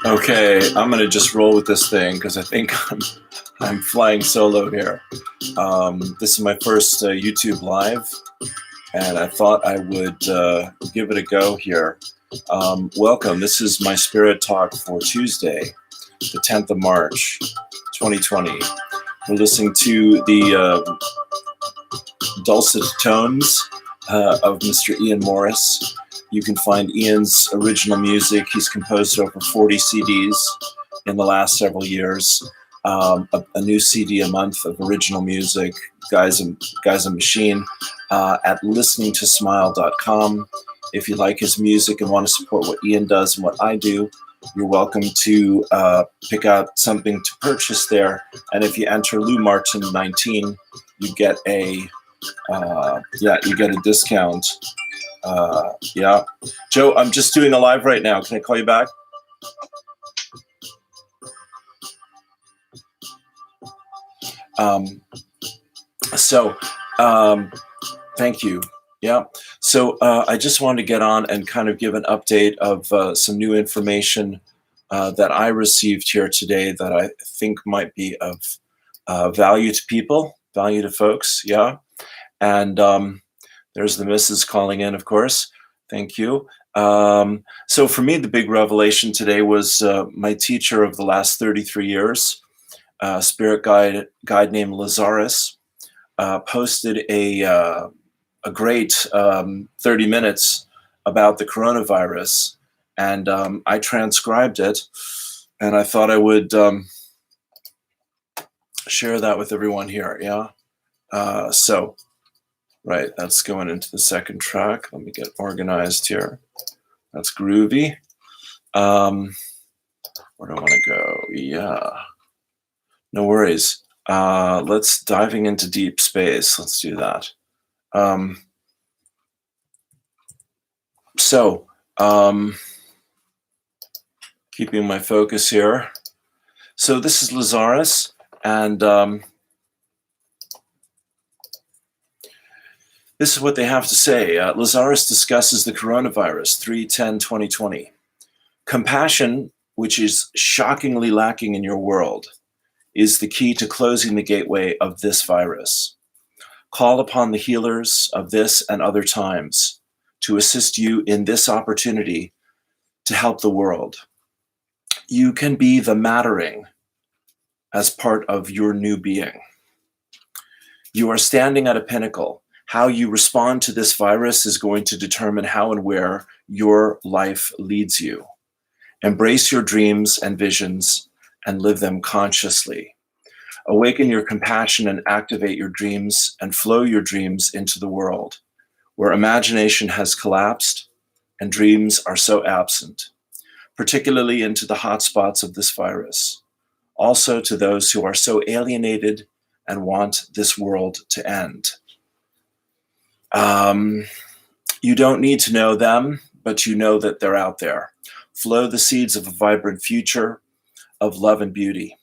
Okay, I'm gonna just roll with this thing because I think I'm flying solo here. This is my first YouTube live, and I thought I would give it a go here. Welcome. This is my spirit talk for Tuesday, the 10th of March, 2020. We're listening to the dulcet tones of Mr. Ian Morris. You can find Ian's original music. He's composed over 40 CDs in the last several years. A new CD a month of original music. Guy's a machine. At listeningtosmile.com. If you like his music and want to support what Ian does and what I do, you're welcome to pick out something to purchase there. And if you enter Lou Martin 19, you get a discount. Yeah. Joe, I'm just doing a live right now. Can I call you back? Thank you. Yeah. So I just wanted to get on and kind of give an update of some new information that I received here today that I think might be of value to people, value to folks. Yeah. And there's the missus calling in, of course. Thank you. So for me, the big revelation today was my teacher of the last 33 years, spirit guide named Lazarus, posted a great 30 minutes about the coronavirus. And I transcribed it, and I thought I would share that with everyone here. Yeah. Right, that's going into the second track. Let me get organized here. That's groovy. Where do I want to go? Yeah, no worries. Let's diving into deep space. Let's do that. So, keeping my focus here. So this is Lazarus, and this is what they have to say. Lazarus discusses the coronavirus, 3/10/2020. Compassion, which is shockingly lacking in your world, is the key to closing the gateway of this virus. Call upon the healers of this and other times to assist you in this opportunity to help the world. You can be the mattering as part of your new being. You are standing at a pinnacle. How you respond to this virus is going to determine how and where your life leads you. Embrace your dreams and visions and live them consciously. Awaken your compassion and activate your dreams and flow your dreams into the world, where imagination has collapsed and dreams are so absent, particularly into the hotspots of this virus. Also to those who are so alienated and want this world to end. You don't need to know them, but you know that they're out there. Flow the seeds of a vibrant future of love and beauty.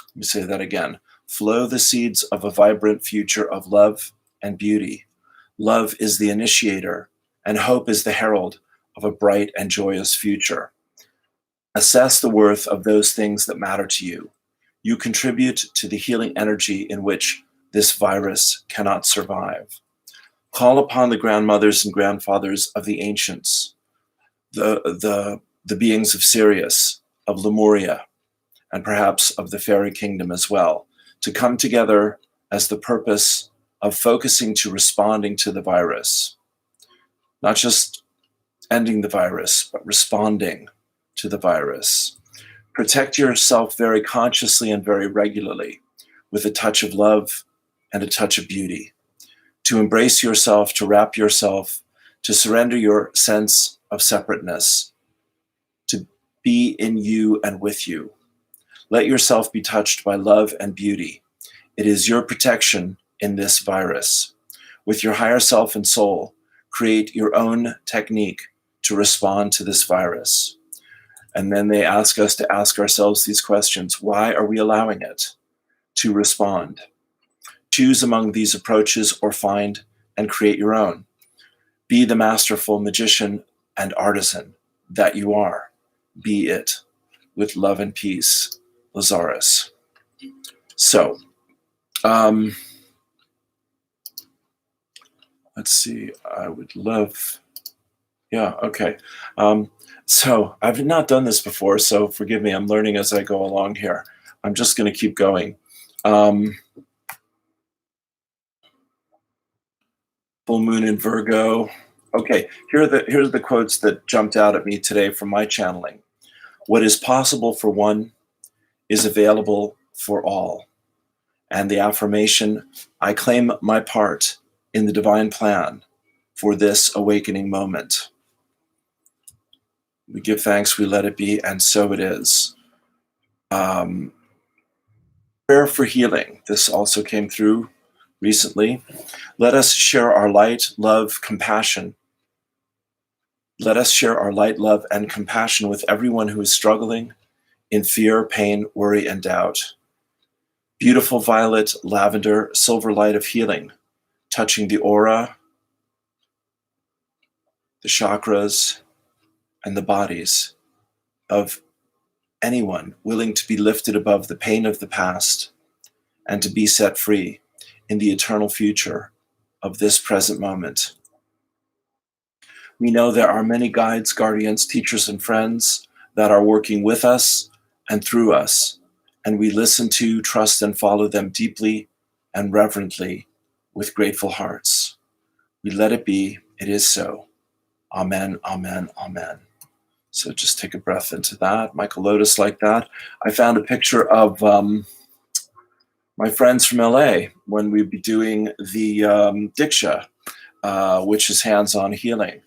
Let me say that again. Flow the seeds of a vibrant future of love and beauty. Love is the initiator, and hope is the herald of a bright and joyous future. Assess the worth of those things that matter to you. You contribute to the healing energy in which this virus cannot survive. Call upon the grandmothers and grandfathers of the ancients, the beings of Sirius, of Lemuria, and perhaps of the fairy kingdom as well, to come together as the purpose of focusing to responding to the virus. Not just ending the virus, but responding to the virus. Protect yourself very consciously and very regularly with a touch of love and a touch of beauty. To embrace yourself, to wrap yourself, to surrender your sense of separateness, to be in you and with you. Let yourself be touched by love and beauty. It is your protection in this virus. With your higher self and soul, create your own technique to respond to this virus. And then they ask us to ask ourselves these questions. Why are we allowing it to respond? Choose among these approaches or find and create your own. Be the masterful magician and artisan that you are. Be it with love and peace, Lazarus. So, let's see, I would love, yeah, okay. So I've not done this before, so forgive me, I'm learning as I go along here. I'm just gonna keep going. Full moon in Virgo. Okay, here are the quotes that jumped out at me today from my channeling. What is possible for one is available for all. And the affirmation, I claim my part in the divine plan for this awakening moment. We give thanks, we let it be, and so it is. Prayer for healing. This also came through recently. Let us share our light, love, compassion. Let us share our light, love, and compassion with everyone who is struggling in fear, pain, worry, and doubt. Beautiful violet, lavender, silver light of healing, touching the aura, the chakras, and the bodies of anyone willing to be lifted above the pain of the past and to be set free in the eternal future of this present moment. We know there are many guides, guardians, teachers, and friends that are working with us and through us, and we listen to, trust, and follow them deeply and reverently with grateful hearts. We let it be. It is so. Amen, amen, amen. So just take a breath into that. Michael Lotus like that. I found a picture of my friends from LA when we'd be doing the Diksha, which is hands-on healing.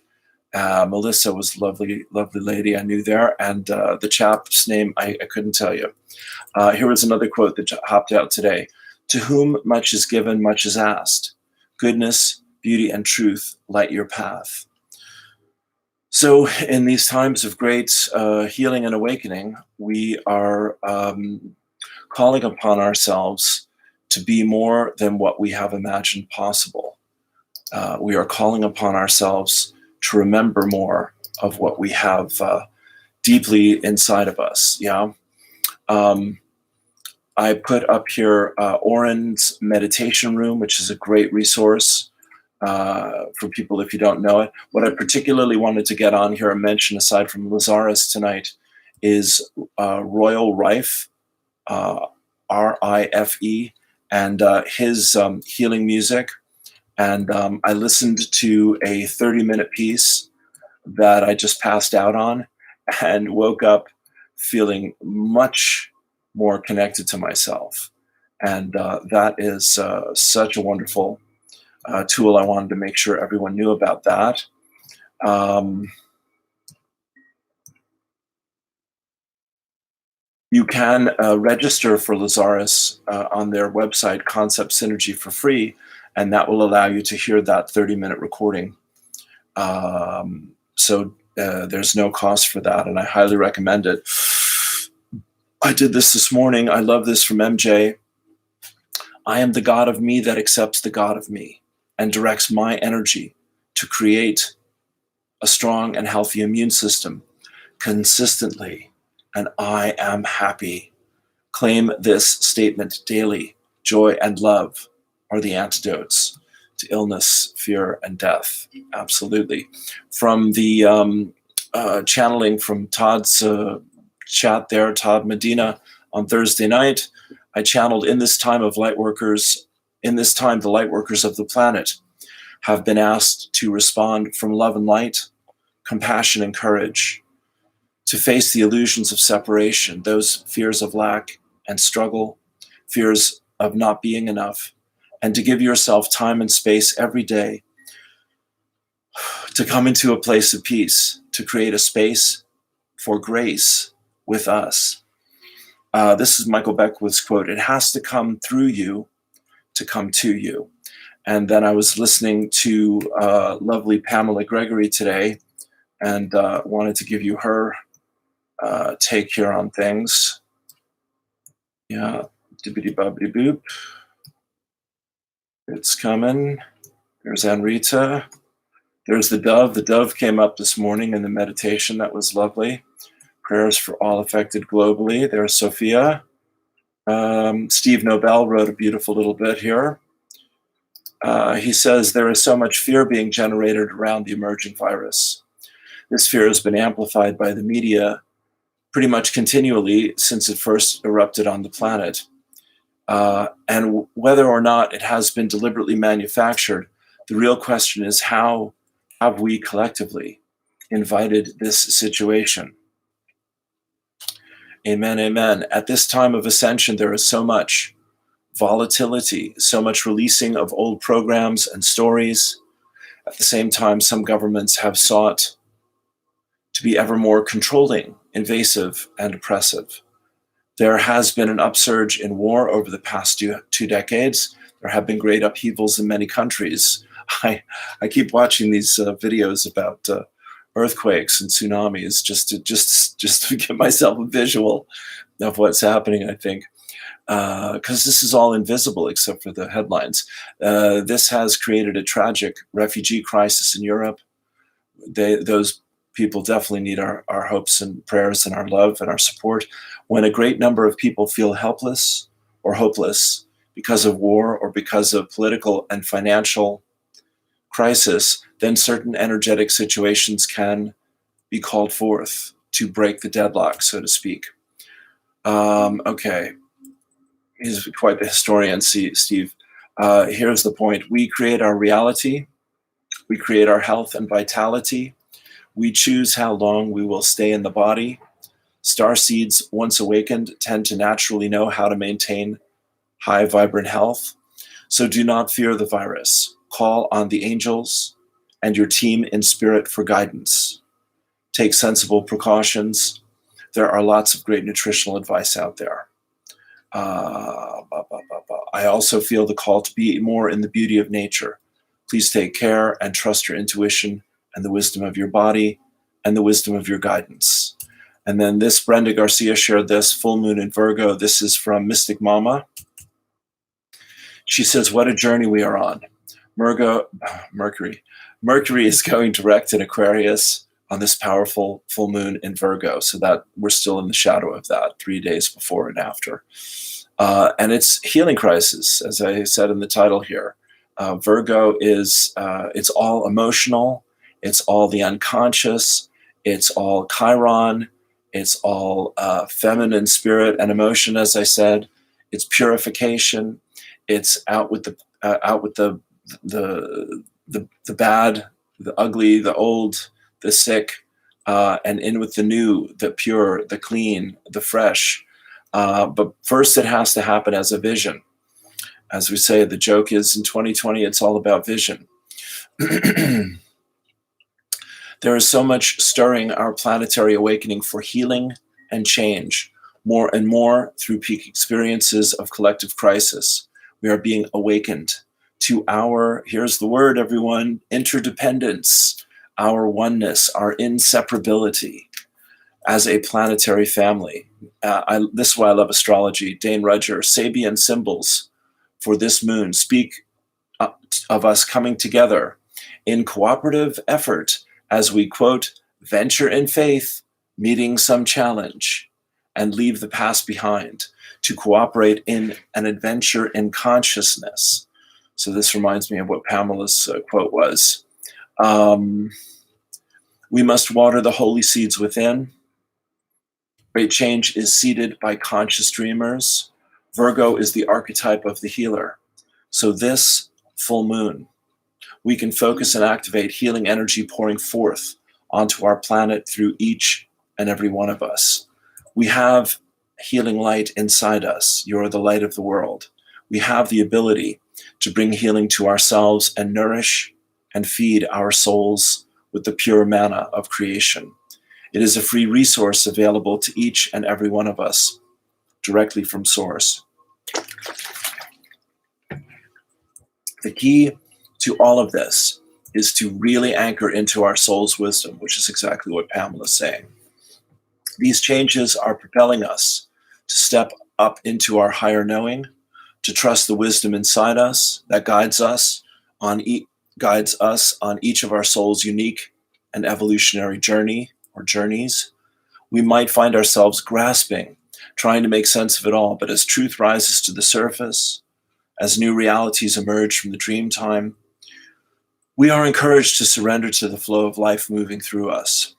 Melissa was a lovely, lovely lady I knew there, and the chap's name I couldn't tell you. Here was another quote that hopped out today. To whom much is given, much is asked. Goodness, beauty, and truth light your path. So, in these times of great healing and awakening, we are calling upon ourselves to be more than what we have imagined possible. We are calling upon ourselves to remember more of what we have deeply inside of us. Yeah. Um, I put up here Oren's Meditation Room, which is a great resource for people if you don't know it. What I particularly wanted to get on here and mention, aside from Lazarus tonight, is Royal Rife, Rife, and his healing music. And I listened to a 30-minute piece that I just passed out on and woke up feeling much more connected to myself. And that is such a wonderful tool. I wanted to make sure everyone knew about that. You can register for Lazarus on their website, Concept Synergy, for free, and that will allow you to hear that 30-minute recording. So there's no cost for that, and I highly recommend it. I did this morning. I love this from MJ. I am the God of me that accepts the God of me and directs my energy to create a strong and healthy immune system consistently, and I am happy. Claim this statement daily. Joy and love are the antidotes to illness, fear, and death. Absolutely. From the channeling from Todd's chat there, Todd Medina, on Thursday night, I channeled in this time of light workers, in this time, the light workers of the planet have been asked to respond from love and light, compassion and courage, to face the illusions of separation, those fears of lack and struggle, fears of not being enough, and to give yourself time and space every day to come into a place of peace, to create a space for grace with us. This is Michael Beckwith's quote: "It has to come through you to come to you." And then I was listening to lovely Pamela Gregory today, and wanted to give you her take here on things. Yeah, dibbity bobbity boop. It's coming. There's Anrita. There's the dove. The dove came up this morning in the meditation. That was lovely. Prayers for all affected globally. There's Sophia. Steve Nobel wrote a beautiful little bit here. He says, there is so much fear being generated around the emerging virus. This fear has been amplified by the media pretty much continually since it first erupted on the planet. And whether or not it has been deliberately manufactured, the real question is, how have we collectively invited this situation? Amen, amen. At this time of ascension, there is so much volatility, so much releasing of old programs and stories. At the same time, some governments have sought to be ever more controlling, invasive, and oppressive. There has been an upsurge in war over the past two decades. There have been great upheavals in many countries. I keep watching these videos about earthquakes and tsunamis just to give myself a visual of what's happening, I think. Because this is all invisible except for the headlines. This has created a tragic refugee crisis in Europe. Those people definitely need our hopes and prayers and our love and our support. When a great number of people feel helpless or hopeless because of war or because of political and financial crisis, then certain energetic situations can be called forth to break the deadlock, so to speak. Okay. He's quite the historian, Steve. Here's the point. We create our reality. We create our health and vitality. We choose how long we will stay in the body. Star seeds, once awakened, tend to naturally know how to maintain high, vibrant health. So do not fear the virus. Call on the angels and your team in spirit for guidance. Take sensible precautions. There are lots of great nutritional advice out there. I also feel the call to be more in the beauty of nature. Please take care and trust your intuition and the wisdom of your body. and the wisdom of your guidance. And then this, Brenda Garcia shared this, full moon in Virgo. This is from Mystic Mama. She says, what a journey we are on. Mercury is going direct in Aquarius on this powerful full moon in Virgo. So that we're still in the shadow of that 3 days before and after. And it's healing crisis, as I said in the title here. Virgo is, it's all emotional. It's all the unconscious. It's all Chiron. It's all feminine spirit and emotion, as I said. It's purification. It's out with the bad, the ugly, the old, the sick, and in with the new, the pure, the clean, the fresh. But first, it has to happen as a vision. As we say, the joke is in 2020, it's all about vision. There is so much stirring our planetary awakening for healing and change, more and more through peak experiences of collective crisis. We are being awakened to our, here's the word, everyone, interdependence, our oneness, our inseparability as a planetary family. This is why I love astrology. Dane Rudger, Sabian symbols for this moon speak of us coming together in cooperative effort as we, quote, venture in faith, meeting some challenge, and leave the past behind to cooperate in an adventure in consciousness. So this reminds me of what Pamela's quote was. We must water the holy seeds within. Great change is seeded by conscious dreamers. Virgo is the archetype of the healer. So this full moon, we can focus and activate healing energy pouring forth onto our planet through each and every one of us. We have healing light inside us. You're the light of the world. We have the ability to bring healing to ourselves and nourish and feed our souls with the pure manna of creation. It is a free resource available to each and every one of us directly from source. The key to all of this is to really anchor into our soul's wisdom, which is exactly what Pamela's saying. These changes are propelling us to step up into our higher knowing, to trust the wisdom inside us that guides us on each of our soul's unique and evolutionary journey or journeys. We might find ourselves grasping, trying to make sense of it all, but as truth rises to the surface, as new realities emerge from the dream time, we are encouraged to surrender to the flow of life moving through us.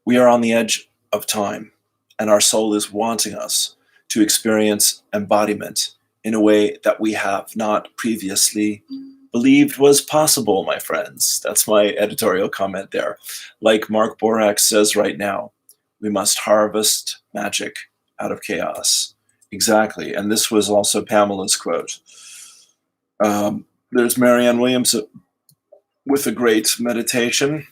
We are on the edge of time, and our soul is wanting us to experience embodiment in a way that we have not previously believed was possible, my friends. That's my editorial comment there. Like Mark Borak says right now, we must harvest magic out of chaos. Exactly. And this was also Pamela's quote. There's Marianne Williams with a great meditation.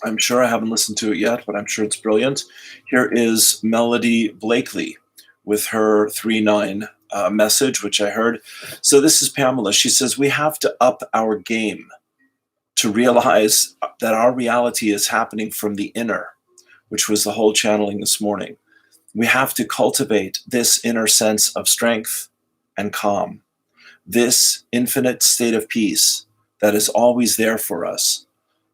I'm sure I haven't listened to it yet, but I'm sure it's brilliant. Here is Melody Blakely with her 3-9 message, which I heard. So this is Pamela. She says, we have to up our game to realize that our reality is happening from the inner, which was the whole channeling this morning. We have to cultivate this inner sense of strength and calm, this infinite state of peace that is always there for us,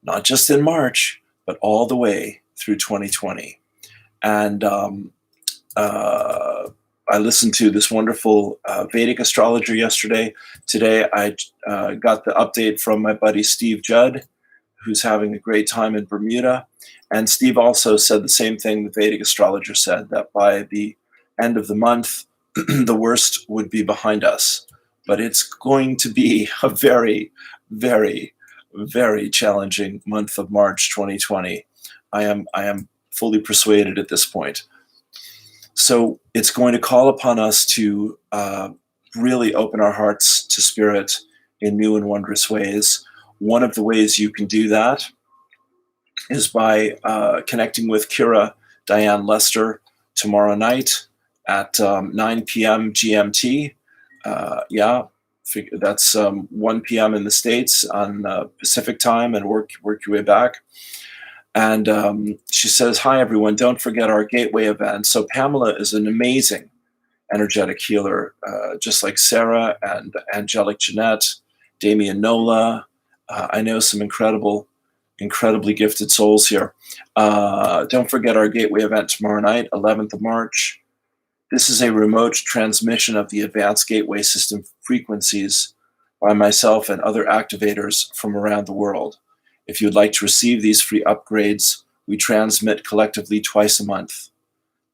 not just in March, but all the way through 2020. And I listened to this wonderful Vedic astrologer yesterday. Today, I got the update from my buddy Steve Judd, who's having a great time in Bermuda. And Steve also said the same thing the Vedic astrologer said, that by the end of the month, the worst would be behind us. But it's going to be a very, very, very challenging month of March 2020. I am fully persuaded at this point. So it's going to call upon us to really open our hearts to spirit in new and wondrous ways. One of the ways you can do that is by connecting with Kira Diane Lester tomorrow night at 9 p.m. GMT. That's 1 p.m. in the States on Pacific time, and work your way back. And she says, "Hi everyone! Don't forget our Gateway event." So Pamela is an amazing energetic healer, just like Sarah and Angelic Jeanette, Damian Nola. I know some incredibly gifted souls here. Don't forget our Gateway event tomorrow night, 11th of March. This is a remote transmission of the advanced gateway system frequencies by myself and other activators from around the world. If you'd like to receive these free upgrades, we transmit collectively twice a month.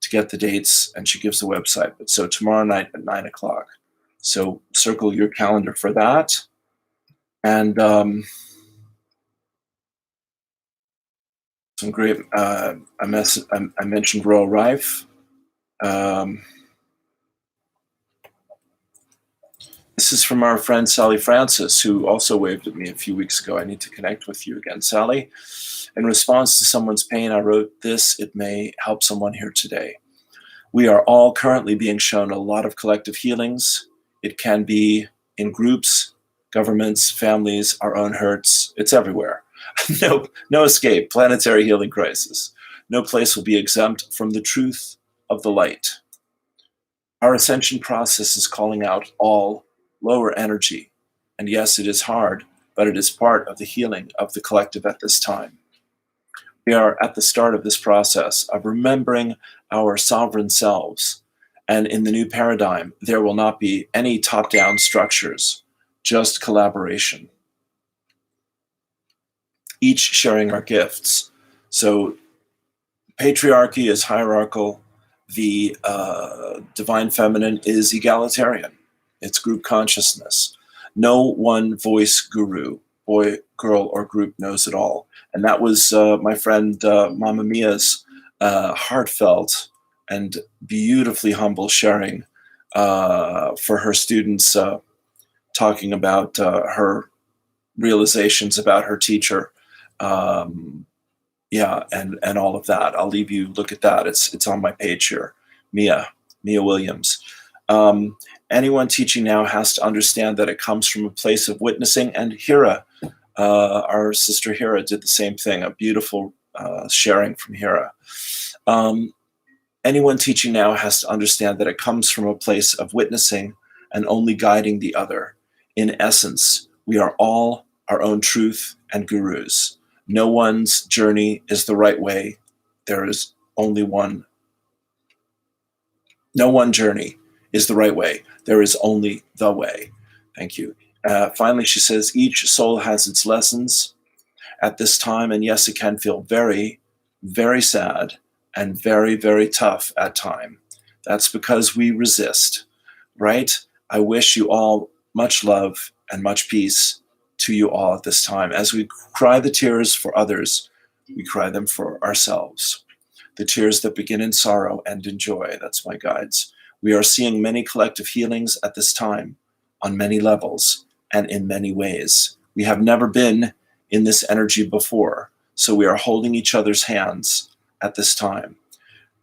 To get the dates, and she gives the website. But so tomorrow night at 9 o'clock. So circle your calendar for that. And some great, I mentioned Royal Rife. This is from our friend Sally Francis, who also waved at me a few weeks ago. I need to connect with you again, Sally. In response to someone's pain, I wrote this. It may help someone here today. We are all currently being shown a lot of collective healings. It can be in groups, governments, families, our own hurts. It's everywhere. No escape. Planetary healing crisis. No place will be exempt from the truth of the light. Our ascension process is calling out all lower energy. And yes, it is hard, but it is part of the healing of the collective at this time. We are at the start of this process of remembering our sovereign selves. And in the new paradigm, there will not be any top-down structures, just collaboration. Each sharing our gifts. So patriarchy is hierarchical. The divine feminine is egalitarian. It's group consciousness. No one voice guru, boy, girl, or group knows it all. And that was my friend Mama Mia's heartfelt and beautifully humble sharing for her students, talking about her realizations about her teacher. Yeah, and all of that. I'll leave you look at that. It's on my page here. Mia Williams. Anyone teaching now has to understand that it comes from a place of witnessing. And Hira, our sister Hira, did the same thing. A beautiful sharing from Hira. Anyone teaching now has to understand that it comes from a place of witnessing and only guiding the other. In essence, we are all our own truth and gurus. No one's journey is the right way. There is only one. No one journey is the right way. There is only the way. Thank you. Finally, she says, each soul has its lessons at this time. And yes, it can feel very, very sad and very, very tough at time. That's because we resist, right? I wish you all much love and much peace to you all at this time. As we cry the tears for others, we cry them for ourselves. The tears that begin in sorrow end in joy. That's my guides. We are seeing many collective healings at this time on many levels and in many ways. We have never been in this energy before, so we are holding each other's hands at this time.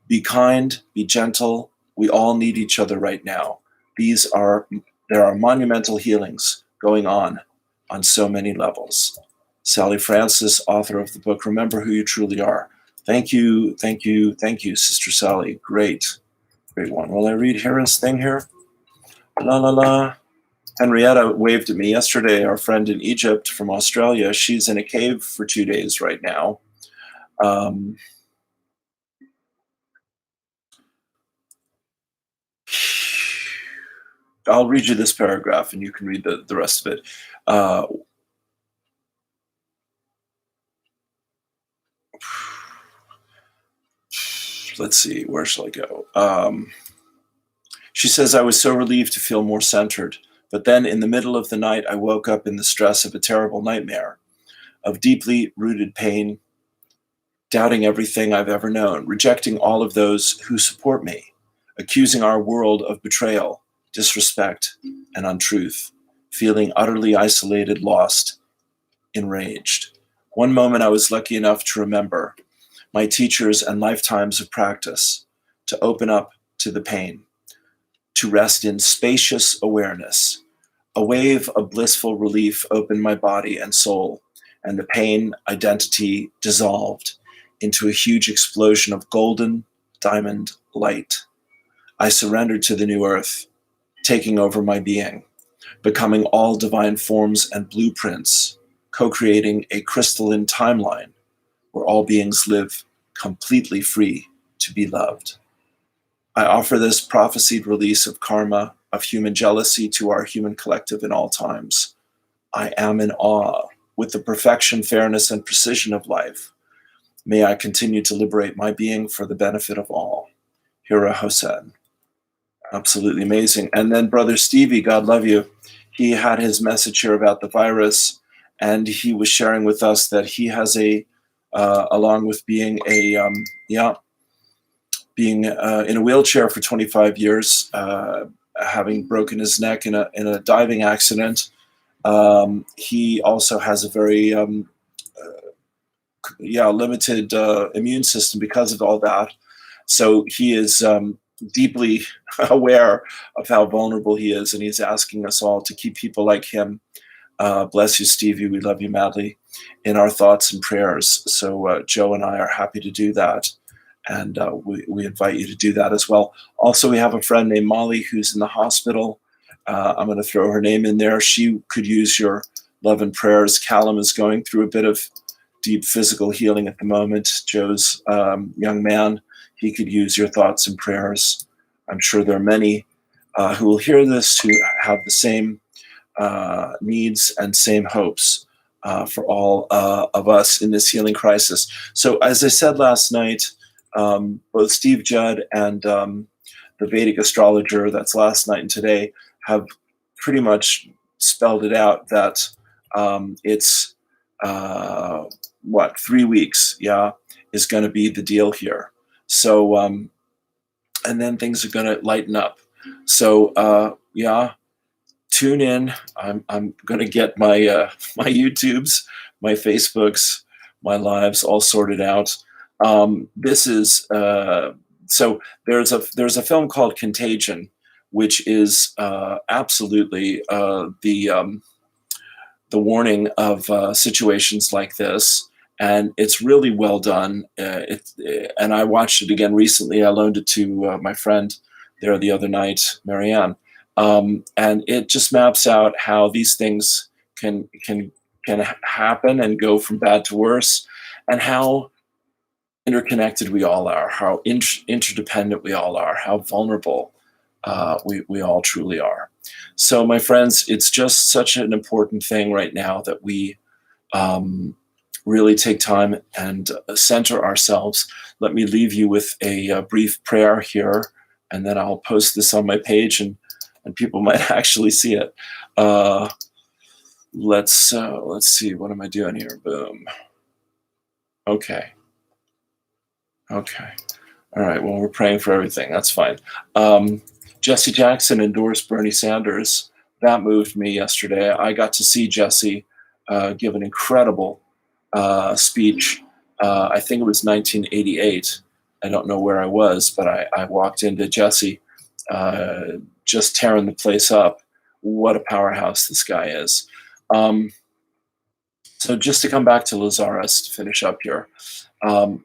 Be kind, be gentle. We all need each other right now. There are monumental healings going on so many levels. Sally Francis, author of the book, Remember Who You Truly Are. Thank you, Sister Sally. Great one. Will I read Hera's thing here? La la la. Henrietta waved at me yesterday, our friend in Egypt from Australia. She's in a cave for 2 days right now. I'll read you this paragraph and you can read the rest of it. Let's see, where shall I go? She says, I was so relieved to feel more centered, but then in the middle of the night, I woke up in the stress of a terrible nightmare, of deeply rooted pain, doubting everything I've ever known, rejecting all of those who support me, accusing our world of betrayal, disrespect, and untruth, feeling utterly isolated, lost, enraged. One moment I was lucky enough to remember my teachers and lifetimes of practice, to open up to the pain, to rest in spacious awareness, A wave of blissful relief opened my body and soul, and the pain identity dissolved into a huge explosion of golden diamond light. I surrendered to the new earth, taking over my being, becoming all divine forms and blueprints, co-creating a crystalline timeline where all beings live completely free to be loved. I offer this prophesied release of karma, of human jealousy to our human collective in all times. I am in awe with the perfection, fairness, and precision of life. May I continue to liberate my being for the benefit of all. Hira Hossein. Absolutely amazing. And then Brother Stevie, God love you, he had his message here about the virus, and he was sharing with us that he has along with being being in a wheelchair for 25 years, having broken his neck in a diving accident. He also has a very limited immune system because of all that. So he is deeply aware of how vulnerable he is, and he's asking us all to keep people like him. Bless you, Stevie. We love you madly in our thoughts and prayers. So Joe and I are happy to do that. And we invite you to do that as well. Also, we have a friend named Molly who's in the hospital. I'm going to throw her name in there. She could use your love and prayers. Callum is going through a bit of deep physical healing at the moment. Joe's young man, he could use your thoughts and prayers. I'm sure there are many who will hear this who have the same needs and same hopes for all of us in this healing crisis. So as I said last night, both Steve Judd and the Vedic astrologer that's last night and today have pretty much spelled it out that it's 3 weeks, is going to be the deal here. So, and then things are going to lighten up. So, tune in. I'm going to get my my YouTubes, my Facebooks, my lives all sorted out. This is so there's a film called Contagion, which is absolutely the warning of situations like this, and it's really well done. And I watched it again recently. I loaned it to my friend there the other night, Marianne, and it just maps out how these things can happen and go from bad to worse, and how interconnected we all are, how interdependent we all are, how vulnerable we all truly are. So, my friends, it's just such an important thing right now that we really take time and center ourselves. Let me leave you with a brief prayer here, and then I'll post this on my page, and people might actually see it. Let's see. What am I doing here? Boom. Okay. All right. Well, we're praying for everything. That's fine. Jesse Jackson endorsed Bernie Sanders. That moved me yesterday. I got to see Jesse give an incredible speech. I think it was 1988. I don't know where I was, but I walked into Jesse, just tearing the place up. What a powerhouse this guy is. So just to come back to Lazarus to finish up here,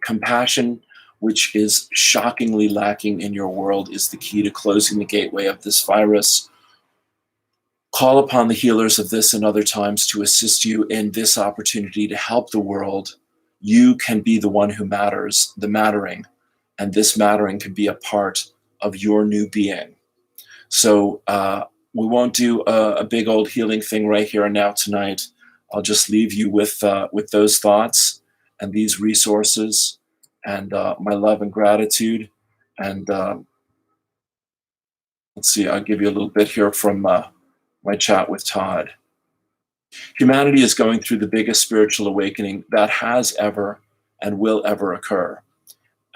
compassion, which is shockingly lacking in your world, is the key to closing the gateway of this virus. Call upon the healers of this and other times to assist you in this opportunity to help the world. You can be the one who matters, the mattering, and this mattering can be a part of your new being. So we won't do a big old healing thing right here and now tonight. I'll just leave you with those thoughts and these resources, and my love and gratitude. And let's see, I'll give you a little bit here from my chat with Todd. Humanity is going through the biggest spiritual awakening that has ever and will ever occur,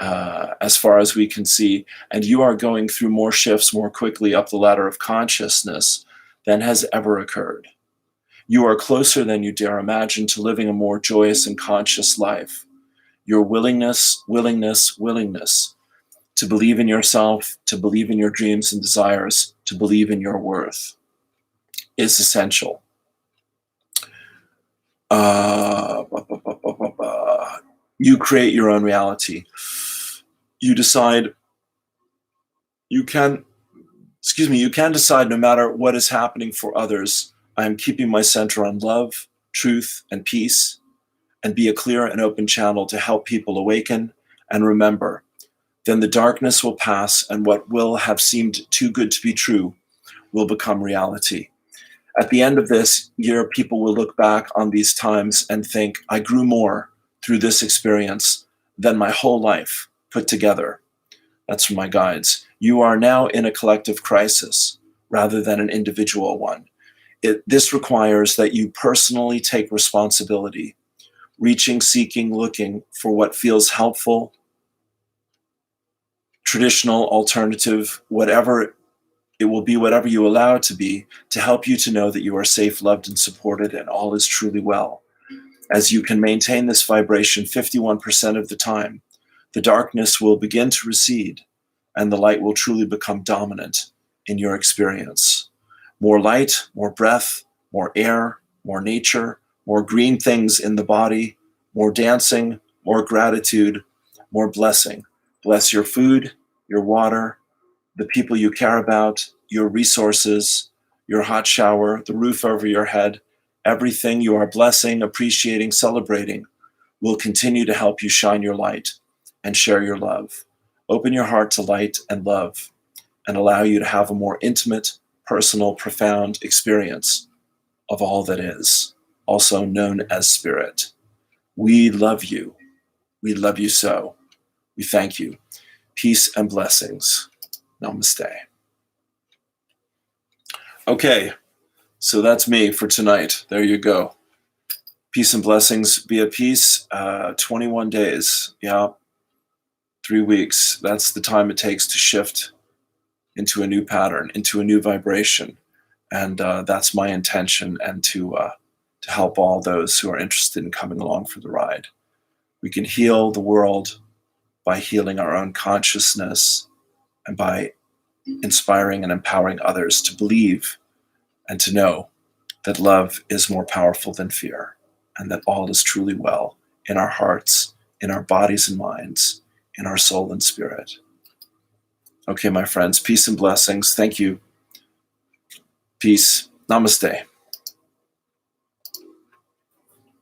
as far as we can see. And you are going through more shifts more quickly up the ladder of consciousness than has ever occurred. You are closer than you dare imagine to living a more joyous and conscious life. Your willingness to believe in yourself, to believe in your dreams and desires, to believe in your worth. is essential. You create your own reality. You decide, you can decide no matter what is happening for others, I am keeping my center on love, truth, and peace, and be a clear and open channel to help people awaken and remember. Then the darkness will pass, and what will have seemed too good to be true will become reality. At the end of this year, people will look back on these times and think, I grew more through this experience than my whole life put together. That's from my guides. You are now in a collective crisis rather than an individual one. This requires that you personally take responsibility, reaching, seeking, looking for what feels helpful, traditional, alternative, whatever it will be, whatever you allow it to be, to help you to know that you are safe, loved, and supported, and all is truly well. As you can maintain this vibration 51% of the time, the darkness will begin to recede, and the light will truly become dominant in your experience. More light, more breath, more air, more nature, more green things in the body, more dancing, more gratitude, more blessing. Bless your food, your water, the people you care about, your resources, your hot shower, the roof over your head. Everything you are blessing, appreciating, celebrating will continue to help you shine your light and share your love. Open your heart to light and love and allow you to have a more intimate, personal, profound experience of all that is, also known as spirit. We love you. We love you so. We thank you. Peace and blessings. Namaste. Okay, so that's me for tonight. There you go. Peace and blessings. Be at peace. 21 days. Yeah. 3 weeks. That's the time it takes to shift into a new pattern, into a new vibration. And that's my intention, and to help all those who are interested in coming along for the ride. We can heal the world by healing our own consciousness and by inspiring and empowering others to believe and to know that love is more powerful than fear, and that all is truly well in our hearts, in our bodies and minds, in our soul and spirit. Okay, my friends, peace and blessings. Thank you. Peace. Namaste.